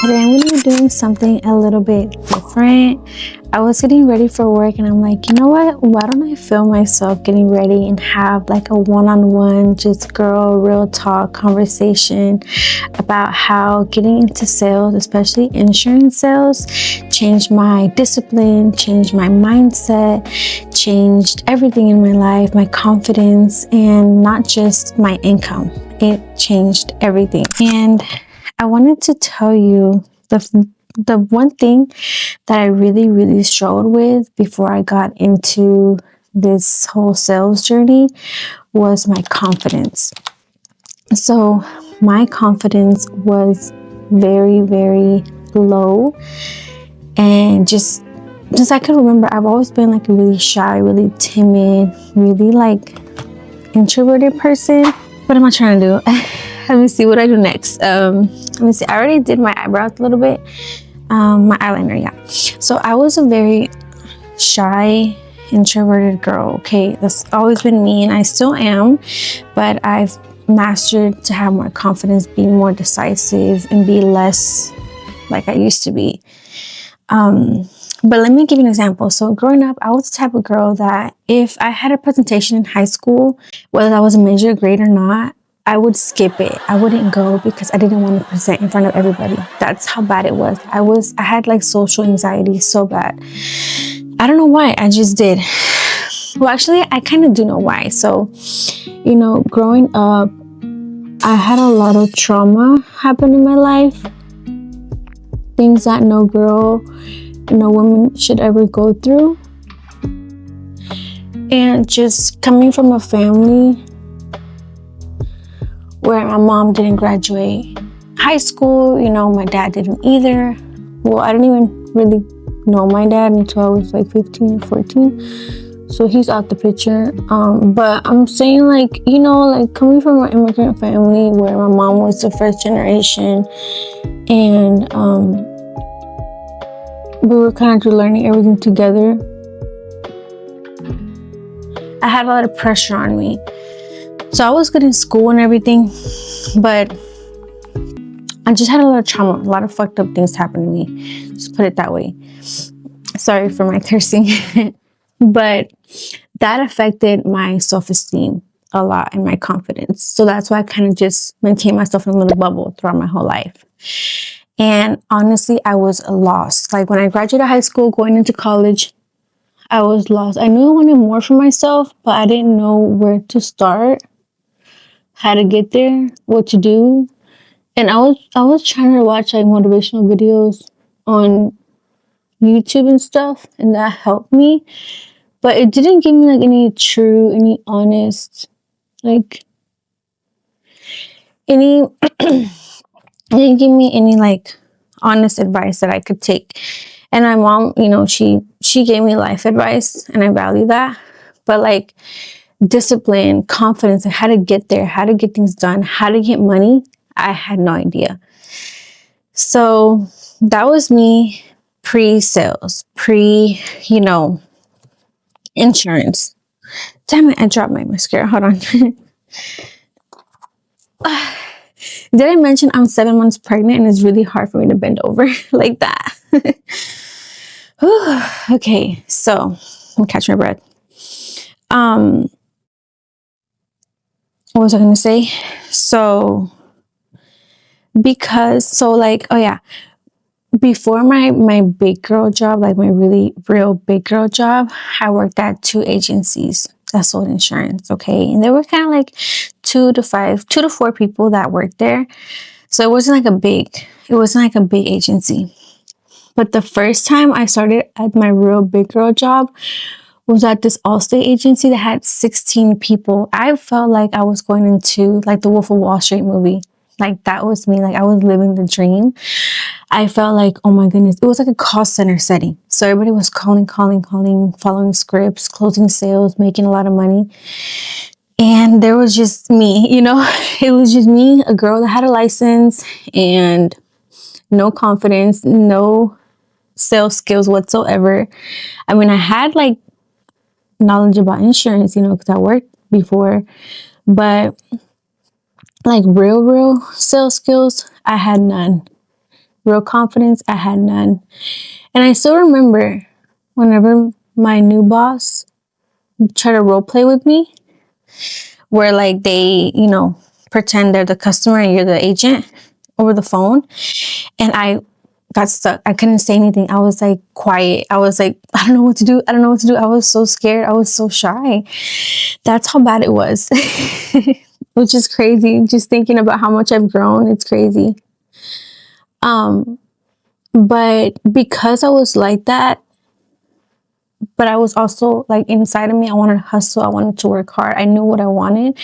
Today I'm going to be doing something a little bit different. I was getting ready for work and I'm like, you know what? Why don't I film myself getting ready and have like a one-on-one, just girl, real talk conversation about how getting into sales, especially insurance sales, changed my discipline, changed my mindset, changed everything in my life, my confidence, and not just my income. It changed everything. And I wanted to tell you the one thing that I really struggled with before I got into this whole sales journey was my confidence. So my confidence was very low, and just I can remember, I've always been like a really shy, really timid, really like introverted person. What am I trying to do? Let me see what I do next. Let me see. I already did my eyebrows a little bit. My eyeliner, yeah. So I was a very shy, introverted girl. Okay, that's always been me, and I still am. But I've mastered to have more confidence, be more decisive, and be less like I used to be. But let me give you an example. So growing up, I was the type of girl that if I had a presentation in high school, whether that was a major grade or not, I would skip it. I wouldn't go because I didn't want to present in front of everybody. That's how bad it was. I had like social anxiety so bad. I don't know why, I just did. Well, actually, I kind of do know why. So, you know, growing up, I had a lot of trauma happen in my life. Things that no girl, no woman should ever go through. And just coming from a family where my mom didn't graduate high school, you know, my dad didn't either. Well, I didn't even really know my dad until I was like 15 or 14. So he's out the picture. But I'm saying, like, you know, like coming from an immigrant family where my mom was the first generation, and we were kind of learning everything together. I had a lot of pressure on me. So I was good in school and everything, but I just had a lot of trauma, a lot of fucked up things happen to me. Just put it that way. Sorry for my cursing. But that affected my self-esteem a lot and my confidence. So that's why I kind of just maintained myself in a little bubble throughout my whole life. And honestly, I was lost. Like when I graduated high school, going into college, I was lost. I knew I wanted more for myself, but I didn't know where to start, how to get there, what to do. And I was trying to watch like motivational videos on YouTube and stuff, and that helped me. But it didn't give me like any honest, like any it didn't give me any like honest advice that I could take. And my mom, you know, she gave me life advice, and I value that. But like discipline, confidence, and how to get there, how to get things done, how to get money, I had no idea. So that was me pre-sales, you know, insurance. Damn it, I dropped my mascara. Hold on. Did I mention I'm 7 months pregnant and it's really hard for me to bend over like that? Okay, so I'm catch my breath. What was I gonna say? So before my big girl job, like my really real big girl job, I worked at 2 agencies that sold insurance. Okay, and there were kind of like 2 to 4 people that worked there. So it wasn't like a big agency. But the first time I started at my real big girl job was at this Allstate agency that had 16 people. I felt like I was going into like the Wolf of Wall Street movie. Like that was me. Like I was living the dream. I felt like, oh my goodness, it was like a call center setting. So everybody was calling, following scripts, closing sales, making a lot of money. And there was just me, you know, it was just me, a girl that had a license and no confidence, no sales skills whatsoever. I mean, I had like knowledge about insurance, you know, because I worked before, but like real sales skills, I had none. real confidence, I had none. And I still remember whenever my new boss tried to role play with me, where like they, pretend they're the customer and you're the agent over the phone. And I got stuck. I couldn't say anything. I was like quiet. I was like, I don't know what to do. I don't know what to do. I was so scared. I was so shy. That's how bad it was, which is crazy. Just thinking about how much I've grown, it's crazy. But because I was like that, but I was also like inside of me, I wanted to hustle. I wanted to work hard. I knew what I wanted.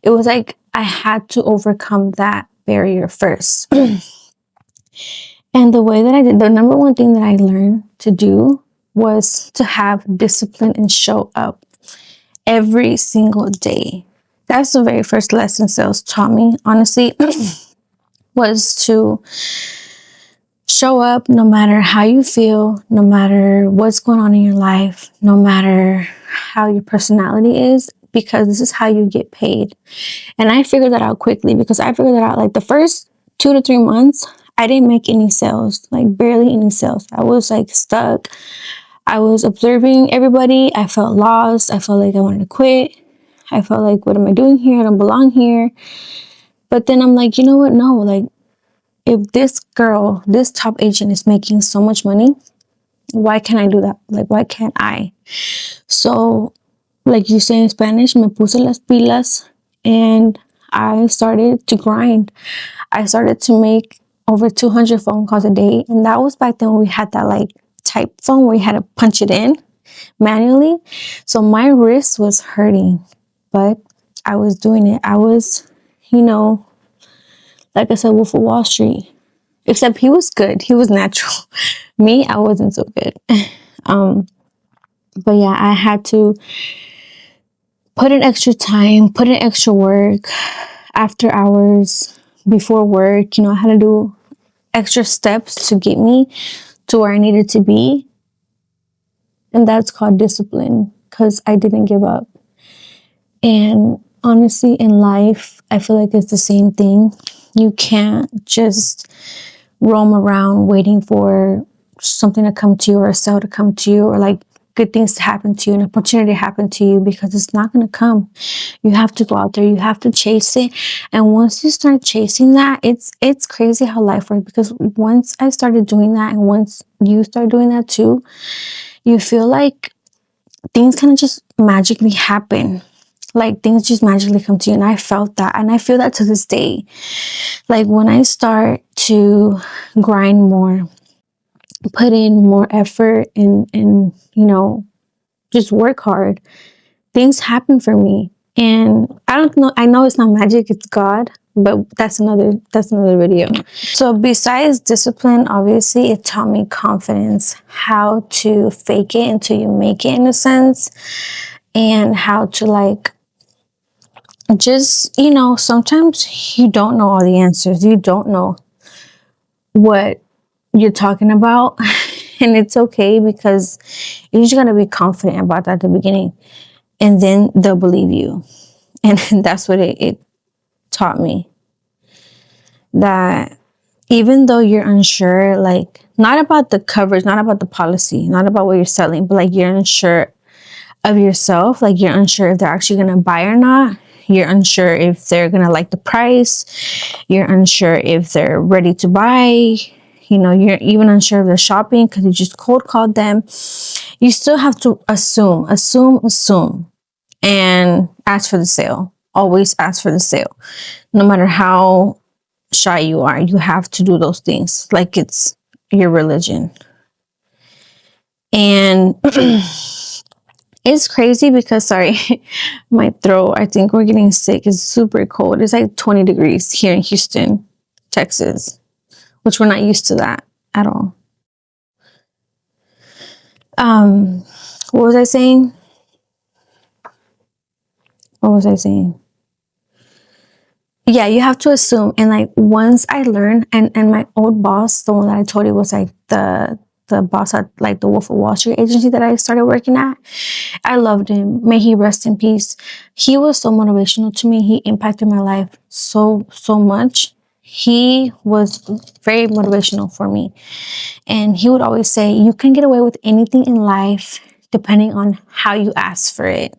It was like I had to overcome that barrier first. And the way that I did, the number one thing that I learned to do was to have discipline and show up every single day. That's the very first lesson sales taught me, honestly, was to show up no matter how you feel, no matter what's going on in your life, no matter how your personality is, because this is how you get paid. And I figured that out quickly, because I figured that out like the first 2 to 3 months, I didn't make any sales, like barely any sales. I was like stuck. I was observing everybody. I felt lost. I felt like I wanted to quit. I felt like, what am I doing here? I don't belong here. But then I'm like, you know what? No, like if this girl, this top agent is making so much money, why can't I do that? Like, why can't I? So, like you say in Spanish, me puse las pilas and I started to grind. I started to make over 200 phone calls a day. And that was back then when we had that like type phone where you had to punch it in manually. So my wrist was hurting, but I was doing it. I was, like I said, Wolf of Wall Street. Except he was good. He was natural. Me, I wasn't so good. But yeah, I had to put in extra time, put in extra work after hours, before work. I had to do extra steps to get me to where I needed to be. And that's called discipline, because I didn't give up. And honestly, in life, I feel like it's the same thing. You can't just roam around waiting for something to come to you, or a sale to come to you, or like good things to happen to you, an opportunity to happen to you, because it's not going to come. You have to go out there. You have to chase it. And once you start chasing that, it's crazy how life works, because once I started doing that, and once you start doing that too, you feel like things kind of just magically happen. Like things just magically come to you. And I felt that. And I feel that to this day. Like when I start to grind more, put in more effort, and just work hard, things happen for me. And I don't know, I know it's not magic, it's God, but that's another video. So besides discipline, obviously it taught me confidence, how to fake it until you make it, in a sense, and how to like just, sometimes you don't know all the answers. You don't know what you're talking about. And it's okay, because you just gotta be confident about that at the beginning, and then they'll believe you. And that's what it taught me, that even though you're unsure, like not about the coverage, not about the policy, not about what you're selling, but like you're unsure of yourself, like you're unsure if they're actually gonna buy or not. You're unsure if they're gonna like the price. You're unsure if they're ready to buy. You're even unsure if they're shopping because you just cold called them. You still have to assume, and ask for the sale. Always ask for the sale. No matter how shy you are, you have to do those things like it's your religion. And it's crazy because, sorry, my throat, I think we're getting sick. It's super cold. It's like 20 degrees here in Houston, Texas, which we're not used to that at all. What was I saying? Yeah, you have to assume. And like once I learned, and my old boss, the one that I told you was like the boss at like the Wolf of Wall Street agency that I started working at. I loved him. May he rest in peace. He was so motivational to me. He impacted my life so much. he was very motivational for me. And he would always say, you can get away with anything in life depending on how you ask for it.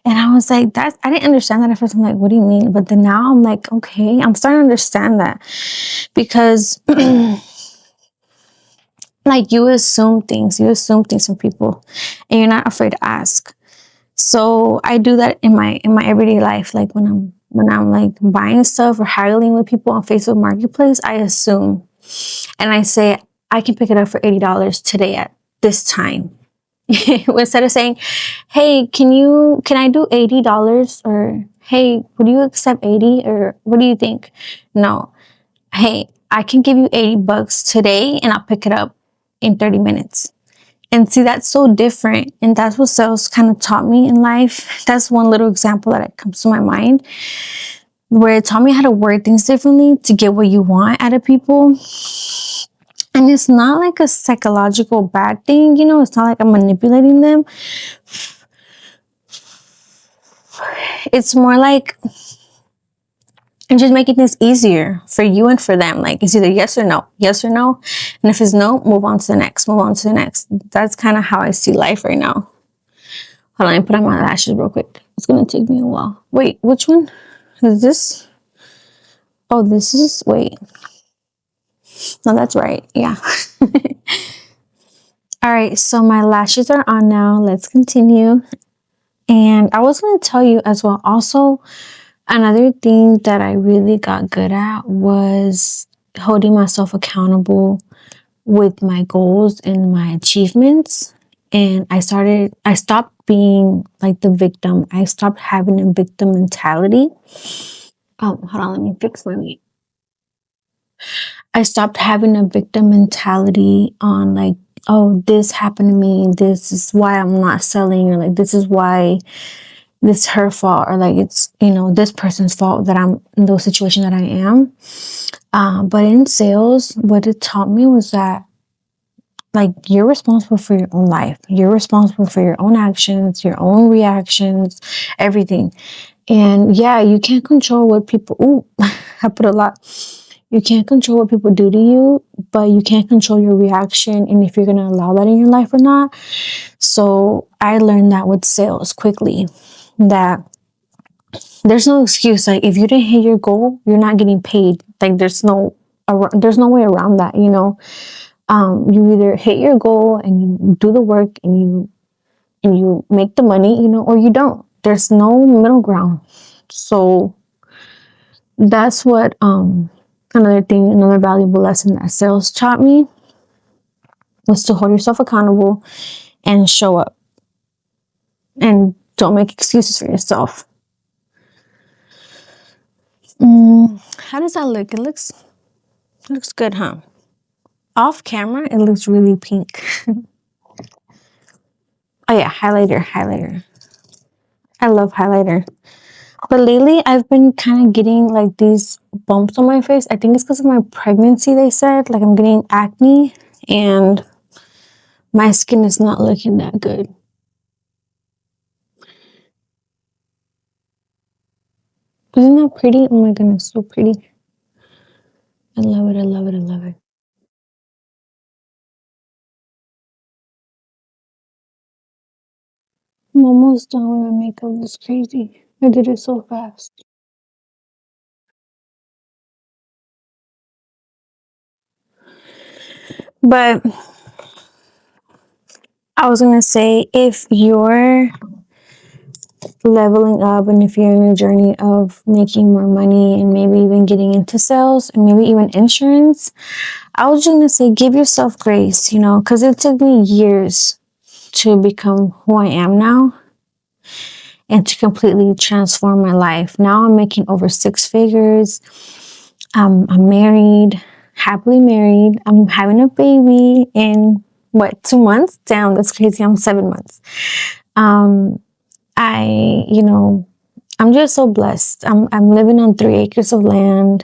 And I was like, I didn't understand that at first. I'm like, what do you mean? But then now I'm like, okay, I'm starting to understand that because like you assume things from people and you're not afraid to ask. So I do that in my everyday life. Like when I'm like buying stuff or haggling with people on Facebook Marketplace, I assume and I say I can pick it up for $80 today at this time. Instead of saying, hey, can I do $80? Or hey, would you accept 80? Or what do you think? No. Hey, I can give you $80 today and I'll pick it up in 30 minutes. And see, that's so different. And that's what sales kind of taught me in life. That's one little example that comes to my mind where it taught me how to word things differently to get what you want out of people. And it's not like a psychological bad thing, you know, it's not like I'm manipulating them. It's more like I'm just making this easier for you and for them. Like it's either yes or no, yes or no. And if it's no, move on to the next, move on to the next. That's kind of how I see life right now. Hold on, let me put on my lashes real quick. It's going to take me a while. Wait, which one is this? Oh, this is, wait. No, that's right. Yeah. All right, so my lashes are on now. Let's continue. And I was going to tell you as well, also, another thing that I really got good at was holding myself accountable with my goals and my achievements. And I stopped being like the victim. I stopped having a victim mentality. Oh, hold on, let me fix my meat. I stopped having a victim mentality on like, oh, this happened to me. This is why I'm not selling, or like, this is why this is her fault, or like it's, you know, this person's fault that I'm in those situations that I am. But in sales, what it taught me was that like you're responsible for your own life. You're responsible for your own actions, your own reactions, everything. And yeah, you can't control what people, ooh, I put a lot. You can't control what people do to you, but you can't control your reaction and if you're going to allow that in your life or not. So I learned that with sales quickly, that there's no excuse. Like if you didn't hit your goal, you're not getting paid. Like there's no way around that, you know. You either hit your goal and you do the work and you make the money, you know, or you don't. There's no middle ground. So that's what another valuable lesson that sales taught me was to hold yourself accountable and show up and don't make excuses for yourself. How does that look? It looks good, huh? Off camera, it looks really pink. Oh yeah, highlighter. I love highlighter. But lately, I've been kind of getting like these bumps on my face. I think it's because of my pregnancy, they said. Like I'm getting acne and my skin is not looking that good. Isn't that pretty? Oh my goodness, so pretty. I love it, I love it, I love it. I'm almost done with my makeup. It's crazy. I did it so fast. But I was gonna say, if you're leveling up and if you're in a journey of making more money and maybe even getting into sales and maybe even insurance, I was just gonna say, give yourself grace, you know, because it took me years to become who I am now and to completely transform my life. Now I'm making over 6 figures. I'm married, happily married. I'm having a baby in what, 2 months? Damn, that's crazy. I'm 7 months. You know, I'm just so blessed. I'm living on 3 acres of land.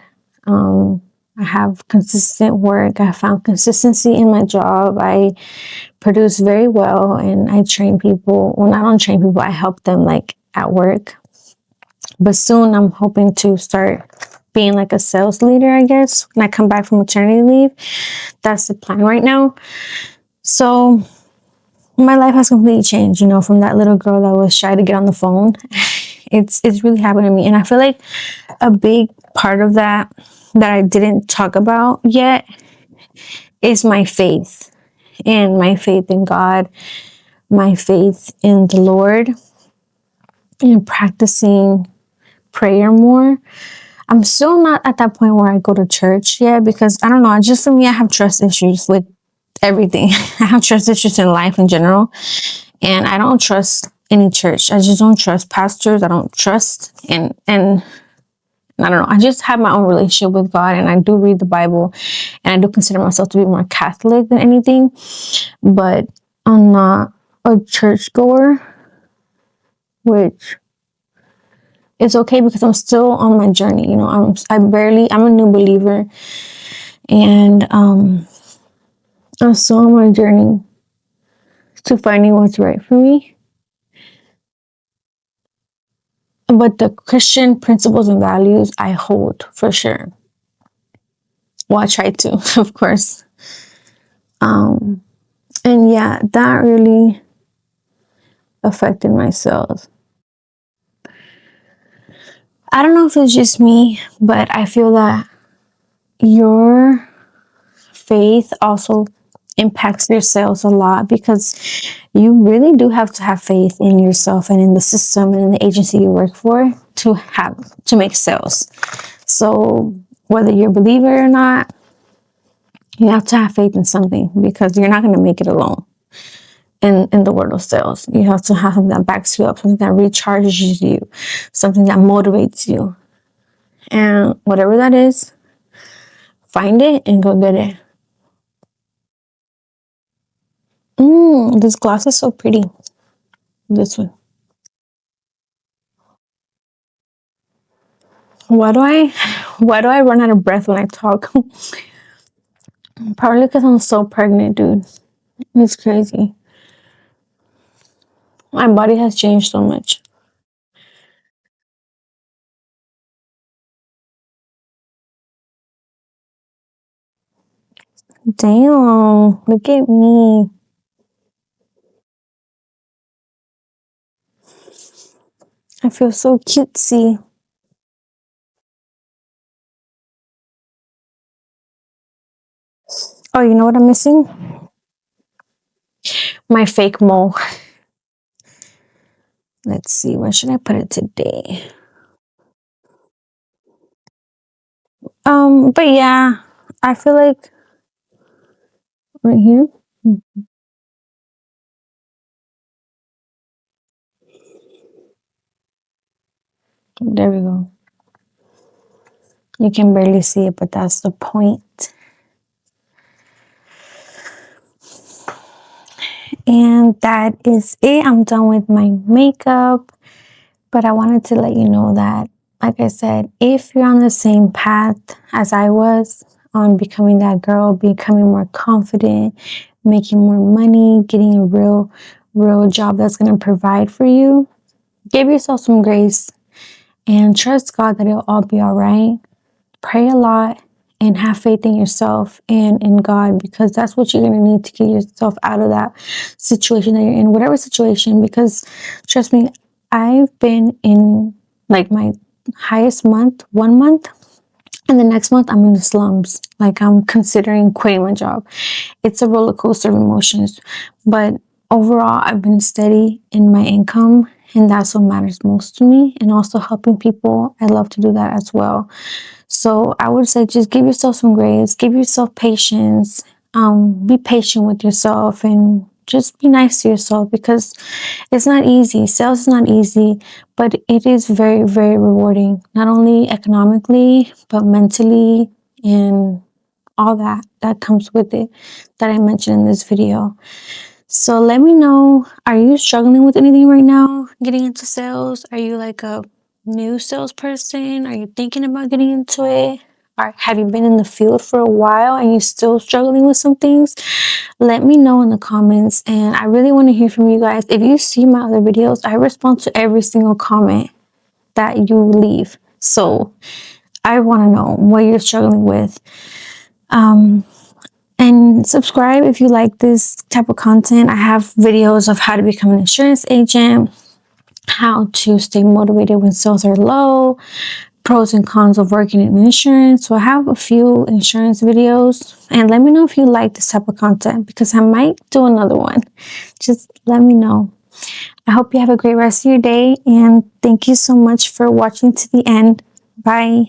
I have consistent work. I found consistency in my job. I produce very well and I train people. Well, I don't train people. I help them like at work. But soon I'm hoping to start being like a sales leader, I guess, when I come back from maternity leave. That's the plan right now. So my life has completely changed, you know, from that little girl that was shy to get on the phone. It's really happened to me. And I feel like a big part of that I didn't talk about yet is my faith, and my faith in God, my faith in the Lord, and practicing prayer more. I'm still not at that point where I go to church yet, because I don't know, just for me, I have trust issues with everything. I have trust issues in life in general, and I don't trust any church. I just don't trust pastors. I don't trust, and I don't know. I just have my own relationship with God, and I do read the Bible, and I do consider myself to be more Catholic than anything, but I'm not a churchgoer, which is okay because I'm still on my journey. You know, I'm a new believer, and I'm still on my journey to finding what's right for me. But the Christian principles and values I hold for sure. Well, I try to, of course. Um, and yeah, that really affected myself. I don't know if it's just me, but I feel that your faith also impacts your sales a lot, because you really do have to have faith in yourself and in the system and in the agency you work for to make sales. So whether you're a believer or not, you have to have faith in something, because you're not going to make it alone. In the world of sales, you have to have something that backs you up, something that recharges you, something that motivates you. And whatever that is, find it and go get it. This glass is so pretty. This one. Why do I why do I run out of breath when I talk? Probably because I'm so pregnant, dude. It's crazy. My body has changed so much. Damn, look at me. I feel so cutesy. Oh, you know what I'm missing? My fake mole. Let's see, where should I put it today? But yeah, I feel like right here. There we go. You can barely see it, but that's the point. And that is it. I'm done with my makeup. But I wanted to let you know that, like I said, if you're on the same path as I was on becoming that girl, becoming more confident, making more money, getting a real job that's going to provide for you, give yourself some grace and trust God that it'll all be all right. Pray a lot and have faith in yourself and in God, because that's what you're going to need to get yourself out of that situation that you're in, whatever situation. Because trust me, I've been in like my highest month, 1 month, and the next month I'm in the slums. Like, I'm considering quitting my job. It's a roller coaster of emotions, but overall I've been steady in my income, and that's what matters most to me. And also helping people, I love to do that as well. So I would say just give yourself some grace, give yourself patience, be patient with yourself, and just be nice to yourself, because it's not easy. Sales is not easy, but it is very, very rewarding, not only economically, but mentally, and all that comes with it that I mentioned in this video. So let me know, are you struggling with anything right now getting into sales? Are you like a new salesperson? Are you thinking about getting into it? Or have you been in the field for a while and you're still struggling with some things? Let me know in the comments, and I really want to hear from you guys. If you see my other videos, I respond to every single comment that you leave. So I want to know what you're struggling with. And subscribe if you like this type of content. I have videos of how to become an insurance agent, how to stay motivated when sales are low, pros and cons of working in insurance. So I have a few insurance videos, and let me know if you like this type of content, because I might do another one. Just let me know. I hope you have a great rest of your day, and thank you so much for watching to the end. Bye.